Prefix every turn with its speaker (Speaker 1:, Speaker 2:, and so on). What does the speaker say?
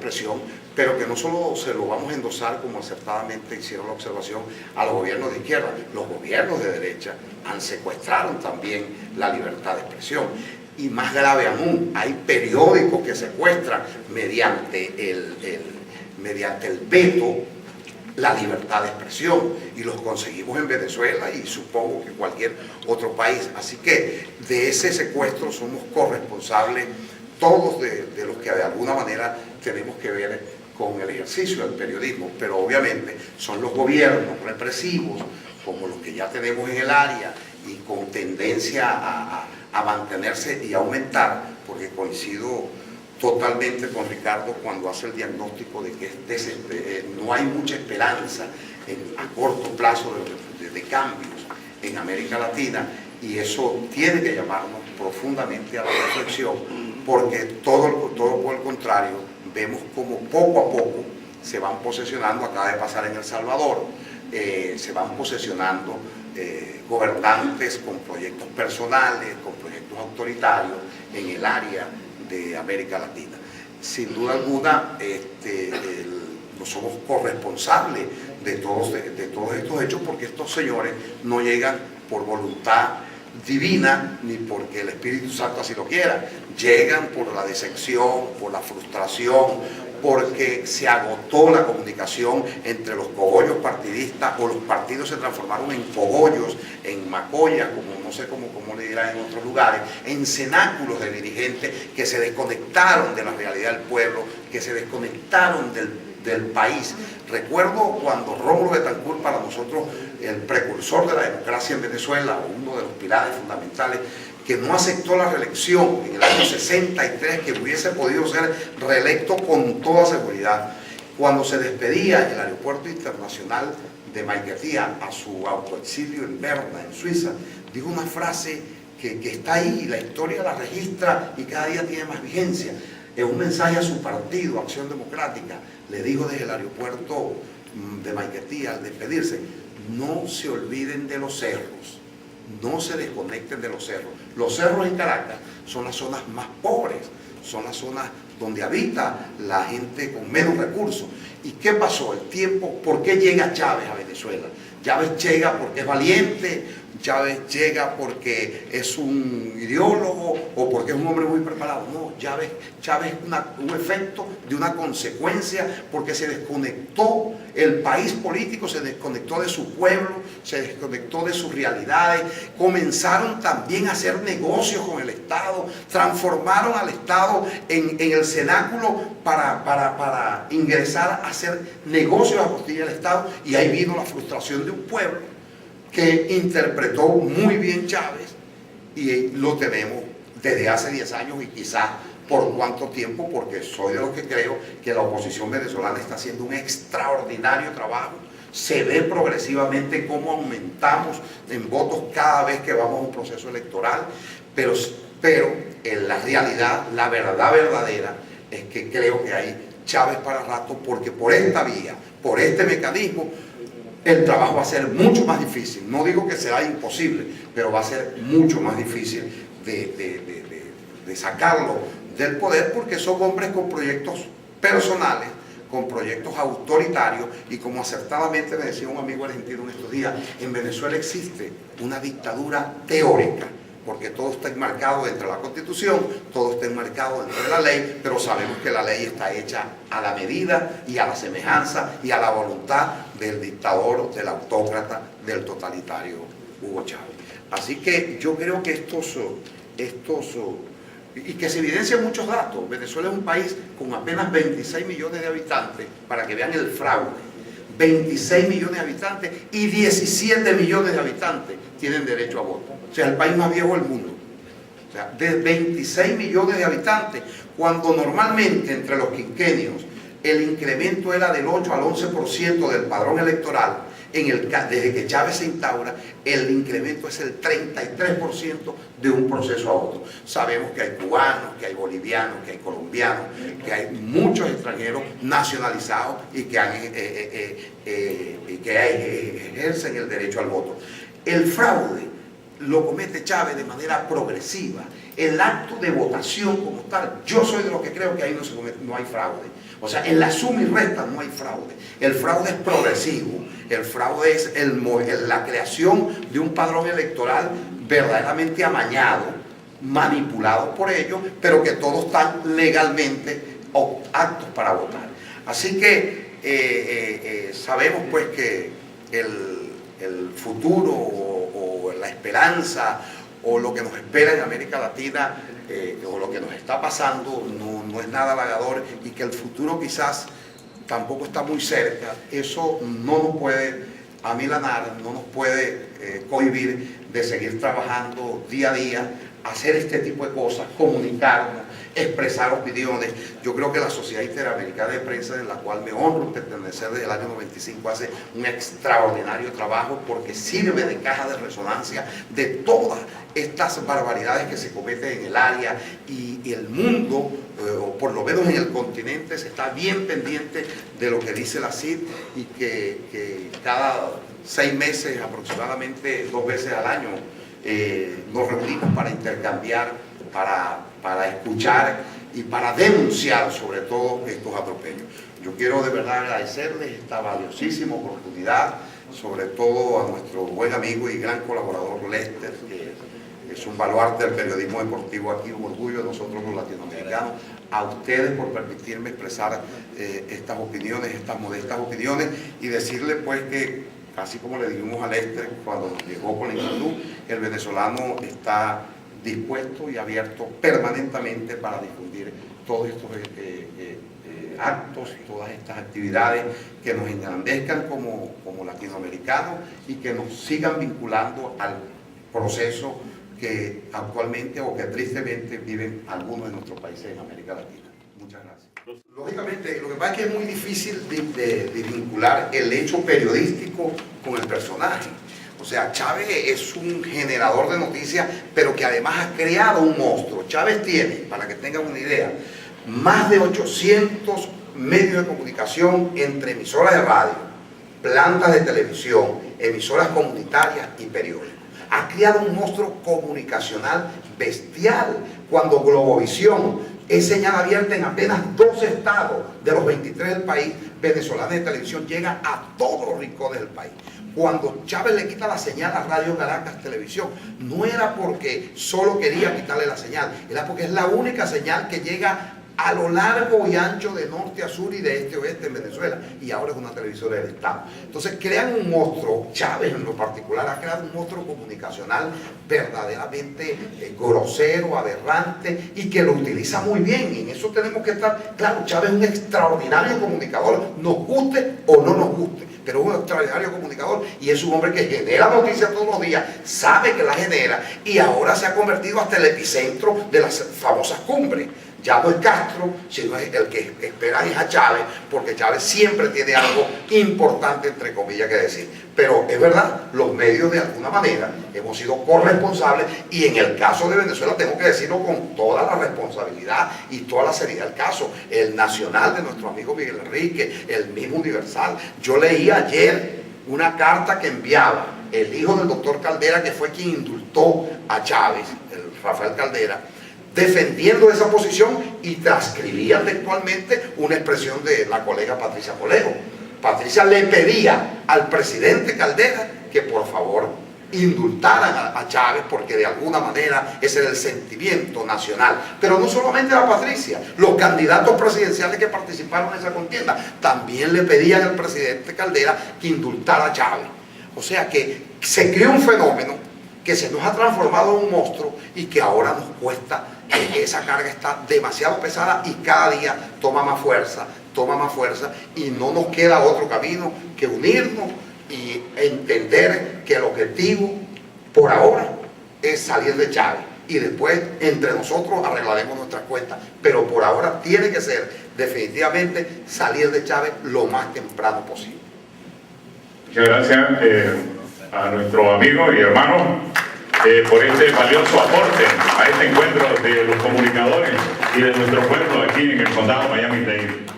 Speaker 1: expresión, pero que no solo se lo vamos a endosar, como acertadamente hicieron la observación, a los gobiernos de izquierda. Los gobiernos de derecha secuestraron también la libertad de expresión. Y más grave aún, hay periódicos que secuestran mediante el veto la libertad de expresión, y los conseguimos en Venezuela y supongo que cualquier otro país. Así que de ese secuestro somos corresponsables todos de los que de alguna manera tenemos que ver con el ejercicio del periodismo, pero obviamente son los gobiernos represivos, como los que ya tenemos en el área, y con tendencia a mantenerse y aumentar, porque coincido totalmente con Ricardo cuando hace el diagnóstico de que no hay mucha esperanza a corto plazo de cambios en América Latina, y eso tiene que llamarnos profundamente a la reflexión, porque todo por el contrario, vemos como poco a poco se van posesionando, acaba de pasar en El Salvador, se van posesionando gobernantes con proyectos personales, con proyectos autoritarios en el área de América Latina. Sin duda alguna, no somos corresponsables de todos estos hechos, porque estos señores no llegan por voluntad divina ni porque el Espíritu Santo así lo quiera, llegan por la decepción, por la frustración, porque se agotó la comunicación entre los cogollos partidistas, o los partidos se transformaron en cogollos, en macollas, como no sé cómo le dirán en otros lugares, en cenáculos de dirigentes que se desconectaron de la realidad del pueblo, que se desconectaron del país. Recuerdo cuando Rómulo Betancourt, para nosotros el precursor de la democracia en Venezuela, uno de los pilares fundamentales, que no aceptó la reelección en el año 63, que hubiese podido ser reelecto con toda seguridad. Cuando se despedía en el aeropuerto internacional de Maiquetía a su autoexilio en Berna, en Suiza, dijo una frase que está ahí, la historia la registra y cada día tiene más vigencia. En un mensaje a su partido, Acción Democrática, le dijo desde el aeropuerto de Maiquetía al despedirse: no se olviden de los cerros, no se desconecten de los cerros. Los cerros en Caracas son las zonas más pobres, son las zonas donde habita la gente con menos recursos. ¿Y qué pasó? El tiempo, ¿por qué llega Chávez a Venezuela? Chávez llega porque es valiente, Chávez llega porque es un ideólogo o porque es un hombre muy preparado. No, Chávez es un efecto de una consecuencia, porque se desconectó el país político, se desconectó de su pueblo, se desconectó de sus realidades. Comenzaron también a hacer negocios con el Estado, transformaron al Estado en el cenáculo para ingresar a hacer negocios a costilla del Estado, y ahí vino la frustración de un pueblo que interpretó muy bien Chávez, y lo tenemos desde hace 10 años y quizás por cuánto tiempo, porque soy de los que creo que la oposición venezolana está haciendo un extraordinario trabajo. Se ve progresivamente cómo aumentamos en votos cada vez que vamos a un proceso electoral, pero en la realidad, la verdad verdadera es que creo que hay Chávez para rato, porque por esta vía, por este mecanismo, el trabajo va a ser mucho más difícil. No digo que será imposible, pero va a ser mucho más difícil de sacarlo del poder, porque son hombres con proyectos personales, con proyectos autoritarios, y como acertadamente me decía un amigo argentino en estos días, en Venezuela existe una dictadura teórica, porque todo está enmarcado dentro de la Constitución, todo está enmarcado dentro de la ley, pero sabemos que la ley está hecha a la medida y a la semejanza y a la voluntad del dictador, del autócrata, del totalitario Hugo Chávez. Así que yo creo que y que se evidencian muchos datos. Venezuela es un país con apenas 26 millones de habitantes, para que vean el fraude. 26 millones de habitantes y 17 millones de habitantes tienen derecho a voto. O sea, el país más viejo del mundo. O sea, de 26 millones de habitantes, cuando normalmente entre los quinquenios el incremento era del 8 al 11% del padrón electoral, desde que Chávez se instaura, el incremento es el 33% de un proceso a otro. Sabemos que hay cubanos, que hay bolivianos, que hay colombianos, que hay muchos extranjeros nacionalizados y que ejercen el derecho al voto. El fraude lo comete Chávez de manera progresiva. El acto de votación como tal, yo soy de los que creo que ahí no hay fraude. O sea, en la suma y resta no hay fraude. El fraude es progresivo. El fraude es la creación de un padrón electoral verdaderamente amañado, manipulado por ellos, pero que todos están legalmente aptos para votar. Así que sabemos pues que el futuro o la esperanza o lo que nos espera en América Latina o lo que nos está pasando no es nada halagador, y que el futuro quizás tampoco está muy cerca. Eso no nos puede amilanar, no nos puede cohibir de seguir trabajando día a día, hacer este tipo de cosas, comunicarnos, expresar opiniones. Yo creo que la Sociedad Interamericana de Prensa, en la cual me honro pertenecer desde el año 95, hace un extraordinario trabajo porque sirve de caja de resonancia de todas estas barbaridades que se cometen en el área, y el mundo, o por lo menos en el continente, se está bien pendiente de lo que dice la CID, y que cada 6 meses, aproximadamente 2 veces al año, nos reunimos para intercambiar, para escuchar y para denunciar sobre todo estos atropellos. Yo quiero de verdad agradecerles esta valiosísima oportunidad, sobre todo a nuestro buen amigo y gran colaborador Lester, que es un baluarte del periodismo deportivo aquí, un orgullo de nosotros los latinoamericanos, a ustedes por permitirme expresar estas opiniones, estas modestas opiniones, y decirles pues que, así como le dijimos a Lester cuando nos llegó con la inquietud, el venezolano está dispuesto y abierto permanentemente para difundir todos estos actos, todas estas actividades que nos engrandezcan como latinoamericanos y que nos sigan vinculando al proceso que actualmente o que tristemente viven algunos de nuestros países en América Latina. Muchas gracias. Lógicamente, lo que pasa es que es muy difícil de vincular el hecho periodístico con el personaje. O sea, Chávez es un generador de noticias, pero que además ha creado un monstruo. Chávez tiene, para que tengan una idea, más de 800 medios de comunicación entre emisoras de radio, plantas de televisión, emisoras comunitarias y periódicos. Ha creado un monstruo comunicacional bestial. Cuando Globovisión es señal abierta en apenas 2 estados de los 23 del país, Venezolana de Televisión llega a todos los rincones del país. Cuando Chávez le quita la señal a Radio Caracas Televisión, no era porque solo quería quitarle la señal, era porque es la única señal que llega a lo largo y ancho de norte a sur y de este a oeste en Venezuela, y ahora es una televisora del Estado. Entonces crean un monstruo, Chávez en lo particular ha creado un monstruo comunicacional verdaderamente grosero, aberrante, y que lo utiliza muy bien. Y en eso tenemos que estar claro. Chávez es un extraordinario comunicador, nos guste o no nos guste, pero es un extraordinario comunicador, y es un hombre que genera noticias todos los días, sabe que la genera, y ahora se ha convertido hasta el epicentro de las famosas cumbres. Ya no es Castro, sino es el que esperan es a Chávez, porque Chávez siempre tiene algo importante, entre comillas, que decir. Pero es verdad, los medios de alguna manera hemos sido corresponsables, y en el caso de Venezuela tengo que decirlo con toda la responsabilidad y toda la seriedad del caso. El Nacional de nuestro amigo Miguel Enrique, el mismo Universal. Yo leí ayer una carta que enviaba el hijo del doctor Caldera, que fue quien indultó a Chávez, el Rafael Caldera, defendiendo esa posición, y transcribía textualmente una expresión de la colega Patricia Polejo. Patricia le pedía al presidente Caldera que por favor indultaran a Chávez, porque de alguna manera ese era el sentimiento nacional. Pero no solamente a Patricia, los candidatos presidenciales que participaron en esa contienda también le pedían al presidente Caldera que indultara a Chávez. O sea que se creó un fenómeno que se nos ha transformado en un monstruo, y que ahora nos cuesta, esa carga está demasiado pesada y cada día toma más fuerza, y no nos queda otro camino que unirnos y entender que el objetivo por ahora es salir de Chávez, y después entre nosotros arreglaremos nuestras cuentas, pero por ahora tiene que ser definitivamente salir de Chávez lo más temprano posible.
Speaker 2: Muchas gracias a nuestro amigo y hermano por este valioso aporte a este encuentro de los comunicadores y de nuestro pueblo aquí en el condado Miami-Dade.